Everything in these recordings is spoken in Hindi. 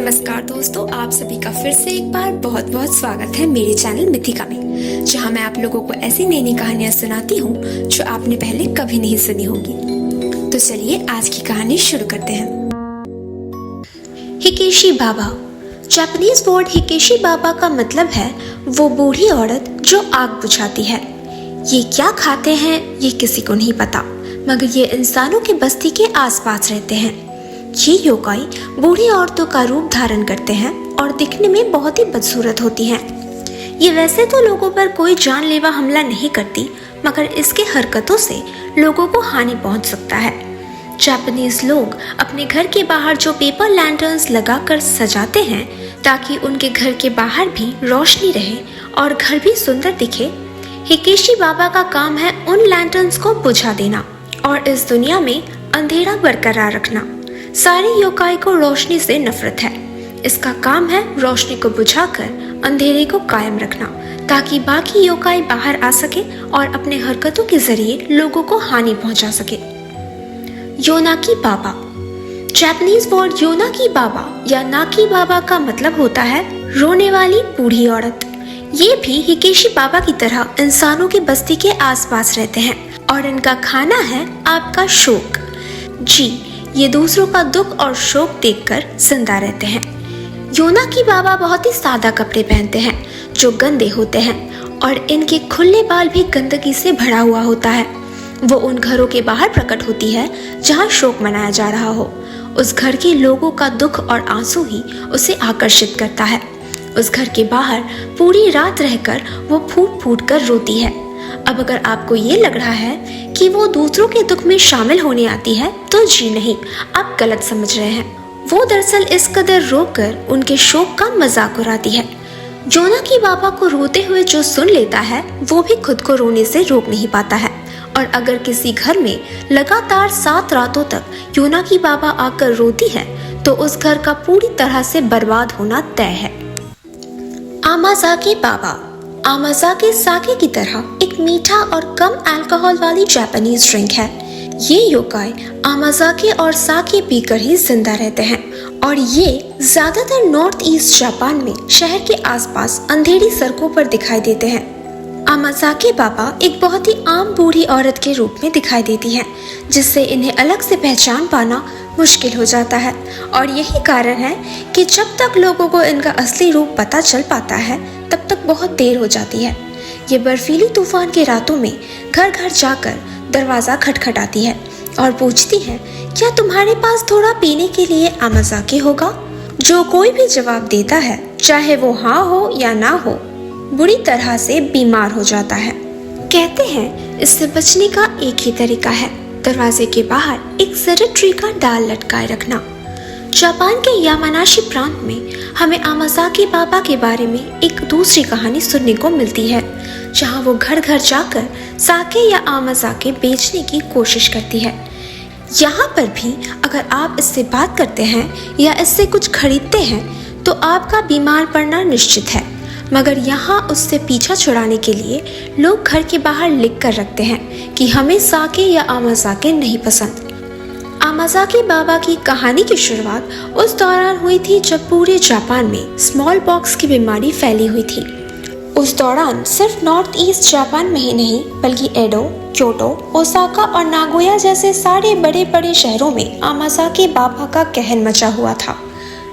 नमस्कार दोस्तों, आप सभी का फिर से एक बार बहुत बहुत स्वागत है मेरे चैनल मिथिका में, जहां मैं आप लोगों को ऐसी नई नई कहानियां सुनाती हूं जो आपने पहले कभी नहीं सुनी होंगी। तो चलिए आज की कहानी शुरू करते हैं। हिकेशी बाबा। जापानीज वर्ड हिकेशी बाबा का मतलब है वो बूढ़ी औरत जो आग बुझाती है। ये क्या खाते हैं ये किसी को नहीं पता, मगर ये इंसानों की बस्ती के आसपास रहते हैं। ये योकाई बूढ़ी औरतों का रूप धारण करते हैं और दिखने में बहुत ही बदसूरत होती हैं। ये वैसे तो लोगों पर कोई जानलेवा हमला नहीं करती, मगर इसके हरकतों से लोगों को हानि पहुंच सकता है। जापानीज लोग अपने घर के बाहर जो पेपर लैंटर्न्स लगाकर सजाते हैं ताकि उनके घर के बाहर भी रोशनी रहे और घर भी सुंदर दिखे, हिकेशी बाबा का काम है उन लैंटर्न्स को बुझा देना और इस दुनिया में अंधेरा बरकरार रखना। सारे योकाई को रोशनी से नफरत है। इसका काम है रोशनी को बुझाकर अंधेरे को कायम रखना ताकि बाकी योकाई बाहर आ सके और अपने हरकतों के जरिए लोगों को हानि पहुंचा सके। योनाकी बाबा। जापानीज वर्ड योनाकी बाबा या नाकी बाबा का मतलब होता है रोने वाली बूढ़ी औरत। ये भी हिकेशी बाबा की तरह इंसानों की बस्ती के आसपास रहते हैं और इनका खाना है आपका शोक। जी, ये दूसरों का दुख और शोक देखकर जिंदा रहते हैं। योनाकी बाबा बहुत ही सादा कपड़े पहनते हैं जो गंदे होते हैं और इनके खुले बाल भी गंदगी से भरा हुआ होता है। वो उन घरों के बाहर प्रकट होती है जहाँ शोक मनाया जा रहा हो। उस घर के लोगों का दुख और आंसू ही उसे आकर्षित करता है। उस घर के बाहर पूरी रात रहकर वो फूट फूट कर रोती है। अब अगर आपको ये लग रहा है कि वो दूसरों के दुख में शामिल होने आती है तो जी नहीं, आप गलत समझ रहे हैं। वो दरअसल इस कदर रोकर उनके शोक का मजाक उड़ाती है। योनाकी बाबा को रोते हुए जो सुन लेता है वो भी खुद को रोने से रोक नहीं पाता है। और अगर किसी घर में लगातार 7 रातों तक योनाकी बाबा आकर रोती है तो उस घर का पूरी तरह से बर्बाद होना तय है। आमाजाकी बाबा। आमाजाकी साके की तरह एक मीठा और कम अल्कोहल वाली जापानीज ड्रिंक है। ये योकाई आमाजाकी और साके पीकर ही जिंदा रहते हैं और ये ज्यादातर नॉर्थ ईस्ट जापान में शहर के आसपास अंधेरी सड़कों पर दिखाई देते हैं। आमाजाकी बाबा एक बहुत ही आम बूढ़ी औरत के रूप में दिखाई देती है, जिससे इन्हें अलग से पहचान पाना मुश्किल हो जाता है। और यही कारण है कि जब तक लोगों को इनका असली रूप पता चल पाता है तब तक बहुत देर हो जाती है। ये बर्फीली तूफान के रातों में घर घर जाकर दरवाजा खटखटाती है और पूछती है, क्या तुम्हारे पास थोड़ा पीने के लिए आमाजाकी होगा? जो कोई भी जवाब देता है, चाहे वो हाँ हो या ना हो, बुरी तरह से बीमार हो जाता है। कहते हैं इससे बचने का एक ही तरीका है, दरवाजे के बाहर एक जरद ट्री का डाल लटकाए रखना। जापान के यामानाशी प्रांत में हमें आमाजाकी बाबा के बारे में एक दूसरी कहानी सुनने को मिलती है, जहां वो घर घर जाकर साके या आमाजाके बेचने की कोशिश करती है। यहाँ पर भी अगर आप इससे बात करते हैं या इससे कुछ खरीदते हैं तो आपका बीमार पड़ना निश्चित है, मगर यहाँ उससे पीछा छुड़ाने के लिए लोग घर के बाहर लिख कर रखते हैं कि हमें साके या आमाजाके नहीं पसंद। आमाजाकी बाबा की कहानी की शुरुआत उस दौरान हुई थी जब पूरे जापान में स्मॉल पॉक्स की बीमारी फैली हुई थी। उस दौरान सिर्फ नॉर्थ ईस्ट जापान में ही नहीं बल्कि एडो, क्योटो, ओसाका और नागोया जैसे सारे बड़े बड़े शहरों में आमाजाकी बाबा का कहर मचा हुआ था।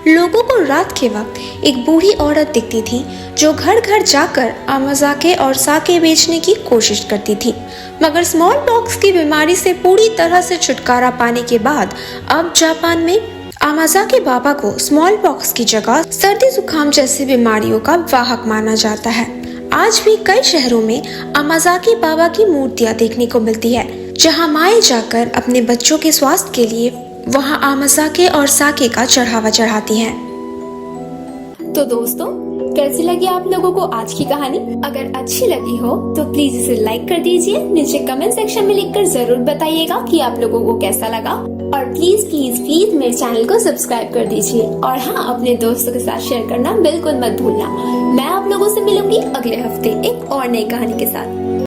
लोगों को रात के वक्त एक बूढ़ी औरत दिखती थी जो घर घर जाकर आमाजाके और साके बेचने की कोशिश करती थी, मगर स्मॉल पॉक्स की बीमारी से पूरी तरह से छुटकारा पाने के बाद अब जापान में आमाजाकी बाबा को स्मॉल पॉक्स की जगह सर्दी जुकाम जैसी बीमारियों का वाहक माना जाता है। आज भी कई शहरों में आमाजाकी बाबा की मूर्तियां देखने को मिलती है, जहां माएं जाकर अपने बच्चों के स्वास्थ्य के लिए वहां आमाजाके और साके का चढ़ावा चढ़ाती हैं। तो दोस्तों, कैसी लगी आप लोगों को आज की कहानी? अगर अच्छी लगी हो तो प्लीज इसे लाइक कर दीजिए। नीचे कमेंट सेक्शन में लिखकर जरूर बताइएगा कि आप लोगों को कैसा लगा। और प्लीज प्लीज प्लीज मेरे चैनल को सब्सक्राइब कर दीजिए। और हाँ, अपने दोस्तों के साथ शेयर करना बिल्कुल मत भूलना। मैं आप लोगों से मिलूंगी अगले हफ्ते एक और नई कहानी के साथ।